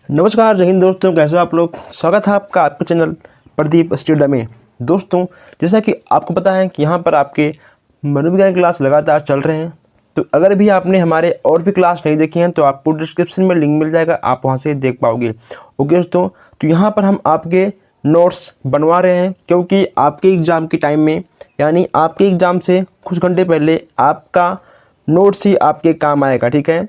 नमस्कार, जय हिंद दोस्तों। कैसे हो आप लोग। स्वागत है आपका आपके चैनल प्रदीप स्टूडियो में। दोस्तों, जैसा कि आपको पता है कि यहाँ पर आपके मनोविज्ञान क्लास लगातार चल रहे हैं। तो अगर भी आपने हमारे और भी क्लास नहीं देखे हैं तो आपको डिस्क्रिप्शन में लिंक मिल जाएगा, आप वहाँ से देख पाओगे। ओके दोस्तों, तो यहाँ पर हम आपके नोट्स बनवा रहे हैं क्योंकि आपके एग्ज़ाम के टाइम में, यानी आपके एग्ज़ाम से कुछ घंटे पहले आपका नोट्स ही आपके काम आएगा। ठीक है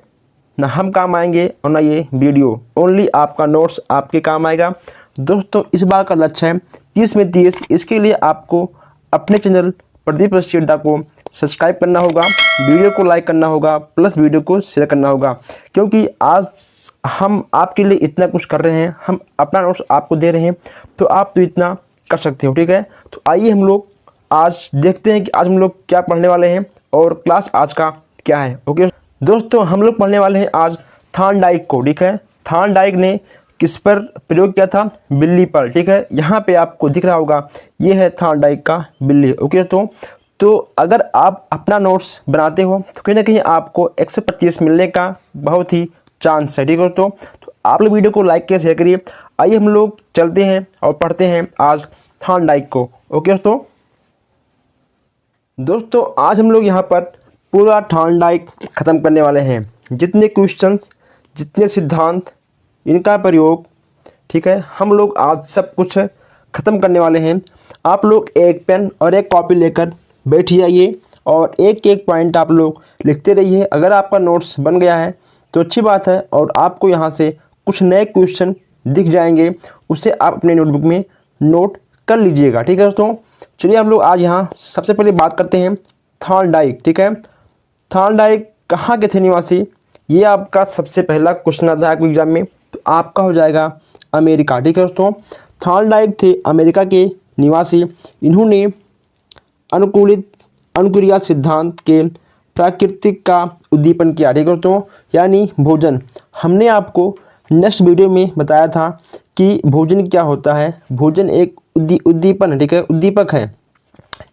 ना, हम काम आएंगे और ना ये वीडियो, ओनली आपका नोट्स आपके काम आएगा। दोस्तों, इस बार का लक्ष्य है 30 में 30। इसके लिए आपको अपने चैनल प्रदीप अड्डा को सब्सक्राइब करना होगा, वीडियो को लाइक करना होगा, प्लस वीडियो को शेयर करना होगा। क्योंकि आज हम आपके लिए इतना कुछ कर रहे हैं, हम अपना नोट्स आपको दे रहे हैं, तो आप तो इतना कर सकते हो। ठीक है, तो आइए हम लोग आज देखते हैं कि आज हम लोग क्या पढ़ने वाले हैं और क्लास आज का क्या है। ओके दोस्तों, हम लोग पढ़ने वाले हैं आज थॉर्नडाइक को। ठीक है, थॉर्नडाइक ने किस पर प्रयोग किया था? बिल्ली पर। ठीक है, यहाँ पे आपको दिख रहा होगा, ये है थॉर्नडाइक का बिल्ली। ओके तो अगर आप अपना नोट्स बनाते हो तो कहीं ना कहीं आपको 125 मिलने का बहुत ही चांस है। ठीक है दोस्तों, तो आप लोग वीडियो को लाइक किया, शेयर करिए। आइए हम लोग चलते हैं और पढ़ते हैं आज थॉर्नडाइक को। ओके दोस्तों, आज हम लोग यहाँ पर पूरा थॉर्नडाइक ख़त्म करने वाले हैं। जितने क्वेश्चंस, जितने सिद्धांत, इनका प्रयोग, ठीक है, हम लोग आज सब कुछ ख़त्म करने वाले हैं। आप लोग एक पेन और एक कॉपी लेकर बैठ जाइए और एक एक पॉइंट आप लोग लिखते रहिए। अगर आपका नोट्स बन गया है तो अच्छी बात है, और आपको यहाँ से कुछ नए क्वेश्चन दिख जाएंगे, उससे आप अपने नोटबुक में नोट कर लीजिएगा। ठीक है दोस्तों, चलिए हम लोग आज यहाँ सबसे पहले बात करते हैं थॉर्नडाइक। ठीक है, थॉर्नडाइक कहाँ के थे निवासी? ये आपका सबसे पहला क्वेश्चन आता है एग्जाम में, तो आपका हो जाएगा अमेरिका। ठीक है दोस्तों, थॉर्नडाइक थे अमेरिका के निवासी। इन्होंने अनुक्रिया सिद्धांत के प्राकृतिक का उद्दीपन किया। ठीक है दोस्तों, यानी भोजन। हमने आपको नेक्स्ट वीडियो में बताया था कि भोजन क्या होता है। भोजन एक उद्दीपन है। ठीक है, उद्दीपक है,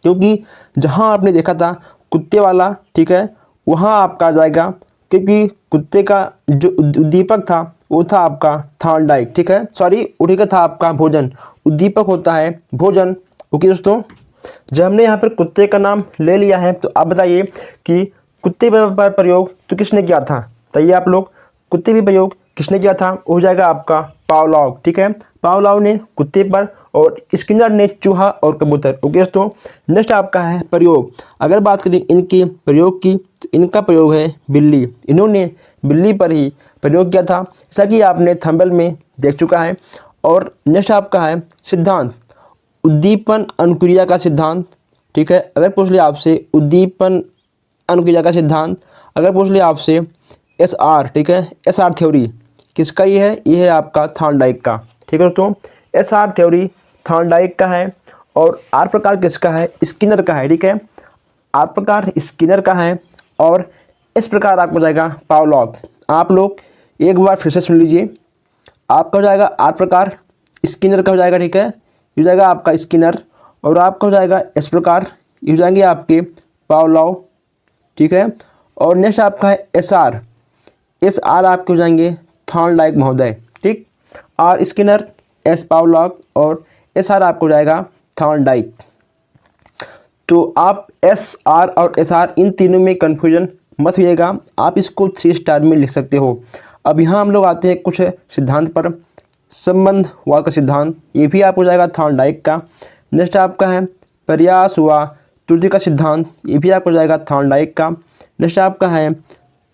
क्योंकि जहाँ आपने देखा था कुत्ते वाला, ठीक है, वहाँ आपका आ जाएगा, क्योंकि कुत्ते का जो उद्दीपक था वो था आपका थॉर्नडाइक। ठीक है, सॉरी, उठी था आपका भोजन, उद्दीपक होता है भोजन। ओके दोस्तों, जब हमने यहाँ पर कुत्ते का नाम ले लिया है तो आप बताइए कि कुत्ते पर प्रयोग तो किसने किया था? बताइए आप लोग, कुत्ते पर प्रयोग किसने किया था? हो जाएगा आपका पावलोव। ठीक है, पावलोव ने कुत्ते पर और स्किनर ने चूहा और कबूतर। ओके दोस्तों, नेक्स्ट आपका है प्रयोग। अगर बात करें इनके प्रयोग की तो इनका प्रयोग है बिल्ली। इन्होंने बिल्ली पर ही प्रयोग किया था, जैसा कि आपने थंबनेल में देख चुका है। और नेक्स्ट आपका है सिद्धांत, उद्दीपन अनुक्रिया का सिद्धांत। ठीक है, अगर पूछ लिया आपसे उद्दीपन अनुक्रिया का सिद्धांत, अगर पूछ लिया आपसे SR, ठीक है, SR थ्योरी किसका ये है? ये है आपका थॉर्नडाइक का। ठीक है दोस्तों, SR थ्योरी थॉर्नडाइक का है। और R प्रकार किसका है? स्किनर का है। ठीक है, R प्रकार स्किनर का है। और इस प्रकार आपको जाएगा पावलोव। आप लोग एक बार फिर से सुन लीजिए, आपका हो जाएगा R प्रकार स्किनर का हो जाएगा। ठीक है, ये हो जाएगा आपका स्किनर। और आपका हो जाएगा इस प्रकार, ये हो जाएंगे आपके पावलोव। ठीक है, और नेक्स्ट आपका है SR आपके हो जाएंगे थॉर्नडाइक महोदय। ठीक, R स्किनर, S पावलोव और SR आपको हो जाएगा थॉर्नडाइक। तो आप SR और SR इन तीनों में कन्फ्यूजन मत होइएगा, आप इसको 3 स्टार में लिख सकते हो। अब यहाँ हम लोग आते हैं कुछ सिद्धांत पर। संबंधवाद का सिद्धांत, ये भी आप हो जाएगा थॉर्नडाइक का। नेक्स्ट आपका है प्रयास व त्रुटि का सिद्धांत, ये भी आपको हो जाएगा थॉर्नडाइक का। नेक्स्ट आपका है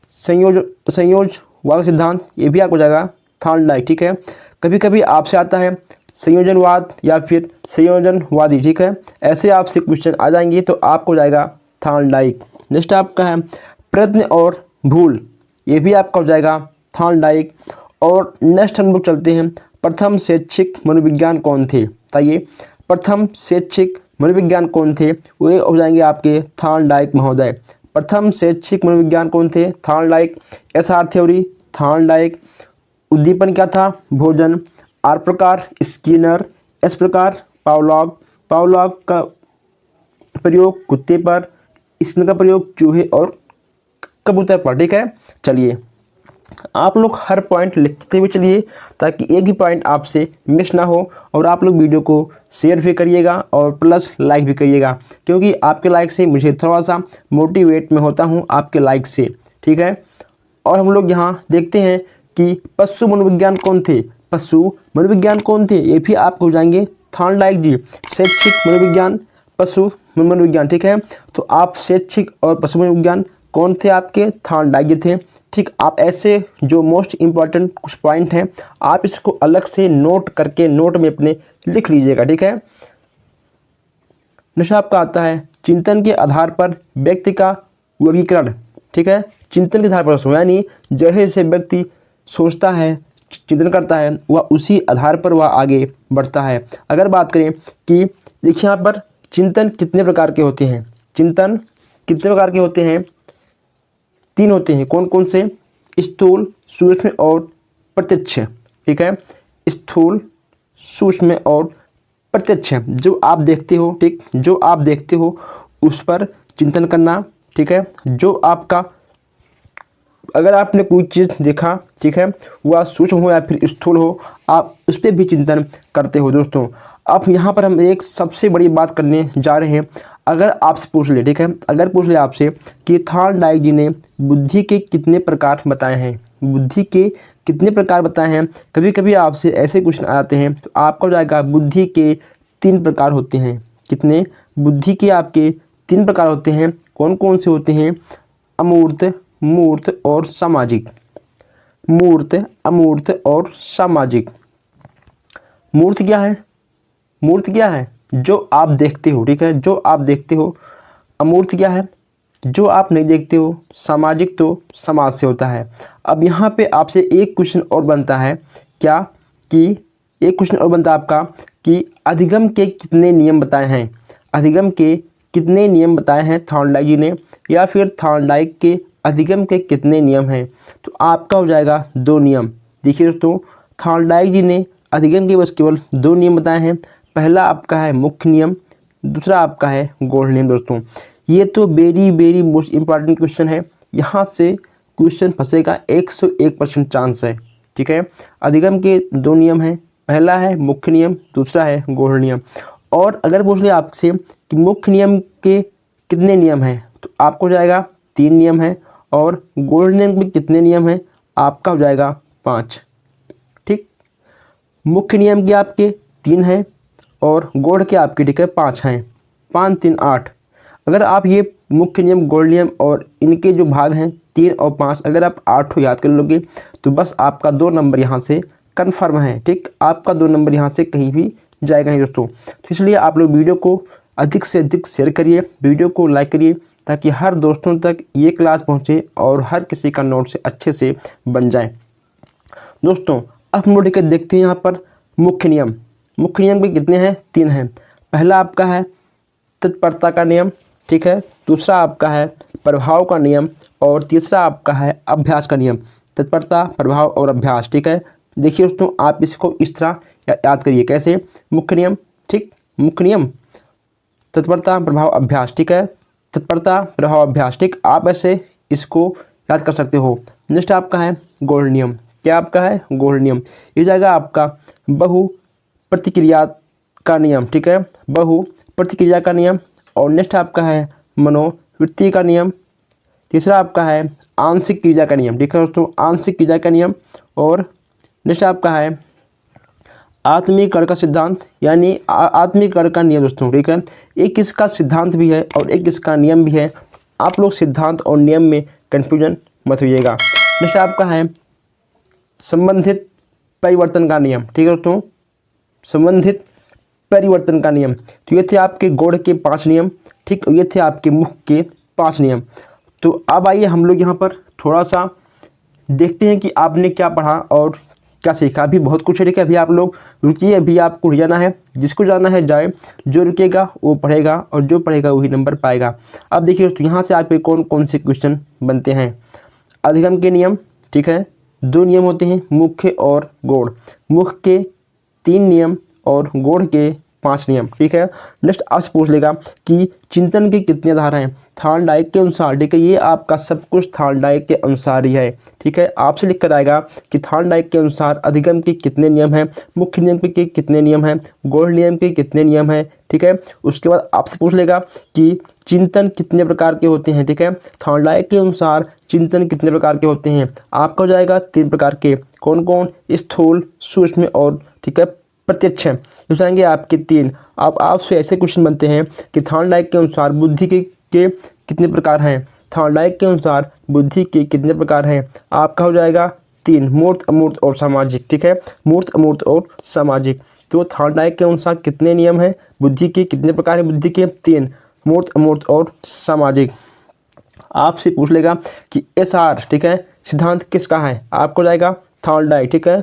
संयोजवाद का सिद्धांत, ये भी आपको हो जाएगा थॉर्नडाइक। ठीक है, कभी कभी आपसे आता है संयोजनवाद या फिर संयोजनवादी। ठीक है, ऐसे आपसे क्वेश्चन आ जाएंगे तो आपको जाएगा थॉर्नडाइक। नेक्स्ट आपका है प्रयत्न और भूल, ये भी आपका हो जाएगा थॉर्नडाइक। और नेक्स्ट हम लोग चलते हैं, प्रथम शैक्षिक मनोविज्ञान कौन थे? बताइए, प्रथम शैक्षिक मनोविज्ञान कौन थे? वे हो जाएंगे आपके थॉर्नडाइक महोदय। प्रथम शैक्षिक मनोविज्ञान कौन थे? थॉर्नडाइक। SR theory Thorndike. उद्दीपन क्या था? भोजन। R प्रकार स्किनर, S प्रकार पावलोव। पावलोव का प्रयोग कुत्ते पर, स्किनर का प्रयोग चूहे और कबूतर पर। ठीक है, चलिए आप लोग हर पॉइंट लिखते हुए चलिए ताकि एक भी पॉइंट आपसे मिस ना हो। और आप लोग वीडियो को शेयर भी करिएगा और प्लस लाइक भी करिएगा, क्योंकि आपके लाइक से मुझे थोड़ा सा मोटिवेट में होता हूँ आपके लाइक से, ठीक है। और हम लोग यहाँ देखते हैं कि पशु मनोविज्ञान कौन थे, पशु मनोविज्ञान कौन थे, ये भी आपको हो जाएंगे थॉर्नडाइक जी। शैक्षिक मनोविज्ञान, पशु मनोविज्ञान, ठीक है। तो आप शैक्षिक और पशु मनोविज्ञान कौन थे आपके, थॉर्नडाइक जी थे, ठीक। आप ऐसे जो मोस्ट इंपॉर्टेंट कुछ पॉइंट हैं आप इसको अलग से नोट करके नोट में अपने लिख लीजिएगा, ठीक है। नेक्स्ट आपका आता है चिंतन के आधार पर व्यक्ति का वर्गीकरण, ठीक है। चिंतन के आधार पर यानी जैसे जैसे व्यक्ति सोचता है, चिंतन करता है, वह उसी आधार पर वह आगे बढ़ता है। अगर बात करें कि देखिए यहाँ पर चिंतन कितने प्रकार के होते हैं, चिंतन कितने प्रकार के होते हैं, 3 होते हैं। कौन कौन से, स्थूल, सूक्ष्म और प्रत्यक्ष, ठीक है। स्थूल, सूक्ष्म और प्रत्यक्ष, जो आप देखते हो, ठीक, जो आप देखते हो उस पर चिंतन करना, ठीक है। जो आपका, अगर आपने कोई चीज़ देखा, ठीक है, वह सूक्ष्म हो या फिर स्थूल हो, आप उस पर भी चिंतन करते हो दोस्तों। अब यहाँ पर हम एक सबसे बड़ी बात करने जा रहे हैं। अगर आपसे पूछ ले, ठीक है, अगर पूछ ले आपसे कि थॉर्नडाइक जी ने बुद्धि के कितने प्रकार बताए हैं, बुद्धि के कितने प्रकार बताए हैं, कभी कभी आपसे ऐसे क्वेश्चन आते हैं तो आपका हो जाएगा बुद्धि के 3 प्रकार होते हैं। कितने, बुद्धि के आपके 3 प्रकार होते हैं। कौन कौन से होते हैं, अमूर्त, मूर्त और सामाजिक। मूर्त, अमूर्त और सामाजिक। मूर्त क्या है, मूर्त क्या है, जो आप देखते हो, ठीक है, जो आप देखते हो। अमूर्त क्या है, जो आप नहीं देखते हो। सामाजिक तो समाज से होता है। अब यहाँ पे आपसे एक क्वेश्चन और बनता है, क्या कि एक क्वेश्चन और बनता है आपका कि अधिगम के कितने नियम बताए हैं, अधिगम के कितने नियम बताए हैं थॉर्नडाइक जी ने, या फिर थॉर्नडाइक के अधिगम के कितने नियम हैं। तो आपका हो जाएगा 2 नियम। देखिए दोस्तों, थॉर्नडाइक जी ने अधिगम के बस केवल 2 नियम बताए हैं। पहला आपका है मुख्य नियम, दूसरा आपका है गौण नियम। दोस्तों ये तो very very most important question है, यहाँ से क्वेश्चन फंसेगा 101% चांस है, ठीक है। अधिगम के 2 नियम हैं, पहला है मुख्य नियम, दूसरा है गौण नियम। और अगर पूछ लिया आपसे कि मुख्य नियम के कितने नियम हैं, तो आपको हो जाएगा 3 नियम हैं, और गौण नियम के कितने नियम हैं, आपका हो जाएगा 5, ठीक। मुख्य नियम के आपके 3 हैं और गौण के आपके, ठीक है, 5 हैं। 5 3 8। अगर आप ये मुख्य नियम, गौण नियम और इनके जो भाग हैं 3 और 5, अगर आप 8 याद कर लोगे तो बस आपका 2 नंबर यहाँ से कन्फर्म है, ठीक। आपका 2 नंबर यहाँ से कहीं भी जाएगा नहीं दोस्तों। तो इसलिए आप लोग वीडियो को अधिक से अधिक शेयर करिए, वीडियो को लाइक करिए, ताकि हर दोस्तों तक ये क्लास पहुँचे और हर किसी का नोट से अच्छे से बन जाए। दोस्तों अब हम लोग देखते हैं यहाँ पर मुख्य नियम। मुख्य नियम के कितने हैं, 3 हैं। पहला आपका है तत्परता का नियम, ठीक है। दूसरा आपका है प्रभाव का नियम, और तीसरा आपका है अभ्यास का नियम। तत्परता, प्रभाव और अभ्यास, ठीक है। देखिए दोस्तों, आप इसको इस तरह याद करिए, कैसे, मुख्य नियम, ठीक, मुख्य नियम, तत्परता, प्रभाव, अभ्यास, ठीक है। तत्परता, प्रभाव, अभ्यास, ठीक। आप ऐसे इसको याद कर सकते हो। नेक्स्ट आपका है गौण नियम। क्या आपका है, गौण नियम। ये जाएगा आपका बहु प्रतिक्रिया का नियम, ठीक है, बहु प्रतिक्रिया का नियम। और नेक्स्ट आपका है मनोवृत्ति का नियम। तीसरा आपका है आंशिक क्रिया का नियम, ठीक है दोस्तों, आंशिक क्रिया का नियम। और नेक्स्ट आपका है आत्मीकरण का सिद्धांत, यानी आत्मीकरण का नियम दोस्तों, ठीक है। एक इसका सिद्धांत भी है और एक इसका नियम भी है। आप लोग सिद्धांत और नियम में कन्फ्यूजन मत होइएगा। नेक्स्ट आपका है संबंधित परिवर्तन का नियम, ठीक है दोस्तों, संबंधित परिवर्तन का नियम। तो ये थे आपके गौण के 5 नियम, ठीक, ये थे आपके मुख्य के 5 नियम। तो अब आइए हम लोग यहाँ पर थोड़ा सा देखते हैं कि आपने क्या पढ़ा और क्या सीखा। अभी बहुत कुछ है, ठीक है। अभी आप लोग रुकिए, अभी आपको जाना है, जिसको जाना है जाए, जो रुकेगा वो पढ़ेगा और जो पढ़ेगा वही नंबर पाएगा। अब देखिए दोस्तों, यहाँ से आपके कौन कौन से क्वेश्चन बनते हैं। अधिगम के नियम, ठीक है, 2 नियम होते हैं, मुख्य और गौण। मुख्य के 3 नियम और गौण के 5 नियम। ठीक है, नेक्स्ट आपसे पूछ लेगा कि चिंतन के कितने आधार हैं थॉर्नडाइक के अनुसार। ठीक है, ये आपका सब कुछ थॉर्नडाइक के अनुसार ही है। ठीक है, आपसे लिख कर आएगा कि थॉर्नडाइक के अनुसार अधिगम के कितने नियम हैं, मुख्य नियम के कितने नियम हैं, गौड़ नियम के कितने नियम हैं। ठीक है, उसके बाद आपसे पूछ लेगा कि चिंतन कितने प्रकार के होते हैं। ठीक है, थॉर्नडाइक के अनुसार चिंतन कितने प्रकार के होते हैं, आपका हो जाएगा 3 प्रकार के। कौन कौन? स्थूल, सूक्ष्म और ठीक है प्रत्यक्ष। हो जाएंगे आपके 3। अब आपसे ऐसे क्वेश्चन बनते हैं कि थॉर्नडाइक के अनुसार बुद्धि के कितने प्रकार हैं, थॉर्नडाइक के अनुसार बुद्धि के कितने प्रकार हैं, आपका हो जाएगा 3, मूर्त, अमूर्त और सामाजिक। ठीक है, मूर्त, अमूर्त और सामाजिक। तो थॉर्नडाइक के अनुसार कितने नियम हैं बुद्धि के, कितने प्रकार हैं बुद्धि के? 3, मूर्त, अमूर्त और सामाजिक। आपसे पूछ लेगा कि SR ठीक है सिद्धांत किसका है, आपको जाएगा थॉर्नडाइक। ठीक है,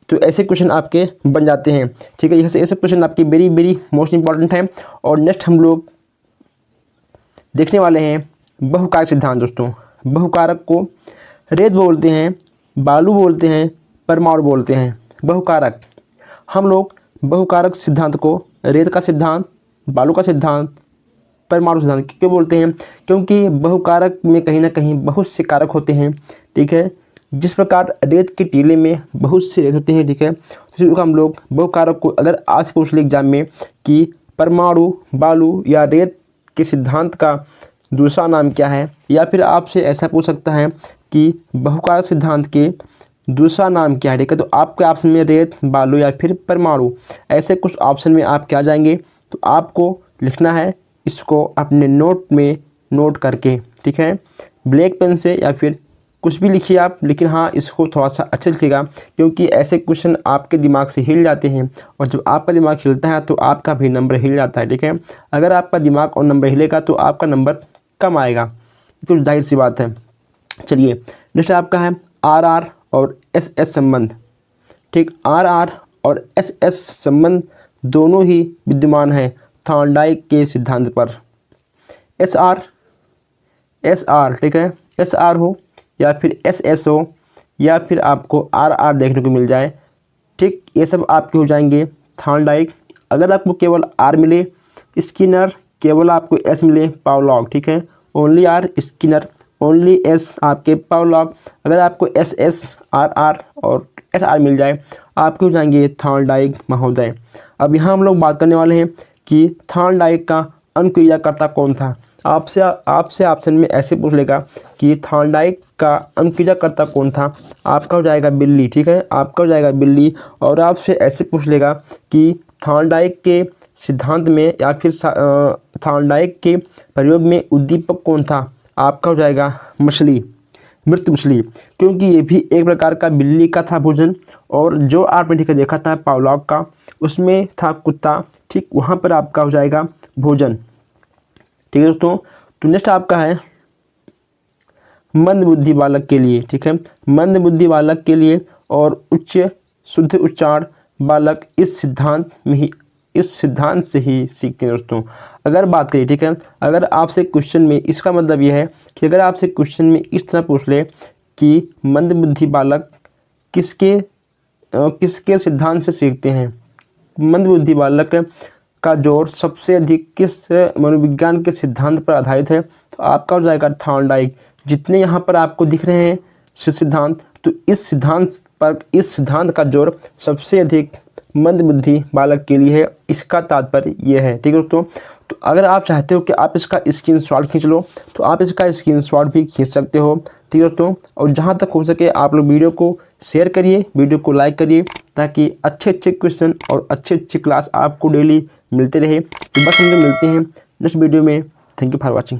तो ऐसे क्वेश्चन आपके बन जाते हैं। ठीक है, ऐसे क्वेश्चन आपके वेरी वेरी मोस्ट इंपॉर्टेंट हैं। और नेक्स्ट हम लोग देखने वाले हैं बहुकारक सिद्धांत। दोस्तों, बहुकारक को रेत बोलते हैं, बालू बोलते हैं, परमाणु बोलते हैं। बहुकारक, हम लोग बहुकारक सिद्धांत को रेत का सिद्धांत, बालू का सिद्धांत, परमाणु सिद्धांत क्यों बोलते हैं? क्योंकि बहुकारक में कहीं ना कहीं बहुत से कारक होते हैं। ठीक है, जिस प्रकार रेत के टीले में बहुत से रेत होते हैं। ठीक है, तो हम लोग बहुकारक को अगर आज पूछ ले एग्जाम में कि परमाणु, बालू या रेत के सिद्धांत का दूसरा नाम क्या है, या फिर आपसे ऐसा पूछ सकता है कि बहुकारक सिद्धांत के दूसरा नाम क्या है। ठीक है, तो आपके ऑप्शन में रेत, बालू या फिर परमाणु, ऐसे कुछ ऑप्शन में आप क्या जाएंगे, तो आपको लिखना है इसको अपने नोट में नोट करके। ठीक है, ब्लैक पेन से या फिर कुछ भी लिखिए आप, लेकिन हाँ इसको थोड़ा सा अच्छा लिखिएगा, क्योंकि ऐसे क्वेश्चन आपके दिमाग से हिल जाते हैं, और जब आपका दिमाग हिलता है तो आपका भी नंबर हिल जाता है। ठीक है, अगर आपका दिमाग और नंबर हिलेगा तो आपका नंबर कम आएगा, तो जाहिर सी बात है। चलिए, नेक्स्ट आपका है RR और SS संबंध। ठीक, RR और SS संबंध दोनों ही विद्यमान है थॉर्नडाइक के सिद्धांत पर। SR ठीक है, SR हो या फिर SS हो या फिर आपको RR देखने को मिल जाए। ठीक, ये सब आपके हो जाएंगे थॉर्नडाइक। अगर आपको केवल R मिले स्किनर, केवल आपको S मिले पावलॉग। ठीक है, only R Skinner, only S आपके पावलॉग। अगर आपको SS, RR और SR मिल जाए आपके हो जाएंगे थॉर्नडाइक महोदय। अब यहाँ हम लोग बात करने वाले हैं कि थॉर्नडाइक का अनुक्रियाकर्ता कौन था। आपसे ऑप्शन में ऐसे पूछ लेगा कि थॉर्नडाइक का अनुक्रियाकर्ता कौन था, आपका हो जाएगा बिल्ली। ठीक है, आपका हो जाएगा बिल्ली। और आपसे ऐसे पूछ लेगा कि थॉर्नडाइक के सिद्धांत में या फिर थॉर्नडाइक के प्रयोग में उद्दीपक कौन था, आपका हो जाएगा मछली, मृत मछली, क्योंकि ये भी एक प्रकार का बिल्ली का था भोजन। और जो आपने ठीक है देखा था पावलॉग का, उसमें था कुत्ता। ठीक, वहाँ पर आपका हो जाएगा भोजन। ठीक है दोस्तों, तो नेक्स्ट आपका है मंद बुद्धि बालक के लिए। ठीक है, मंद बुद्धि बालक के लिए और उच्च शुद्ध उच्चारण बालक इस सिद्धांत से ही सीखते हैं। दोस्तों, अगर बात करें, ठीक है, अगर आपसे क्वेश्चन में, इसका मतलब यह है कि अगर आपसे क्वेश्चन में इस तरह पूछ ले कि मंद बुद्धि बालक किसके सिद्धांत से सीखते हैं, मंद बुद्धि बालक का जोर सबसे अधिक किस मनोविज्ञान के सिद्धांत पर आधारित है, तो आपका हो जाएगा थॉर्नडाइक। जितने यहाँ पर आपको दिख रहे हैं सिद्धांत, तो इस सिद्धांत का जोर सबसे अधिक मंद बुद्धि बालक के लिए है, इसका तात्पर्य यह है। ठीक है दोस्तों, तो अगर आप चाहते हो कि आप इसका स्क्रीनशॉट खींच लो तो आप इसका स्क्रीनशॉट भी खींच सकते हो। ठीक है दोस्तों, और जहाँ तक हो सके आप लोग वीडियो को शेयर करिए, वीडियो को लाइक करिए, ताकि अच्छे अच्छे क्वेश्चन और अच्छे अच्छे क्लास आपको डेली मिलते रहे। तो बस हम लोग मिलते हैं नेक्स्ट वीडियो में। Thank you for watching.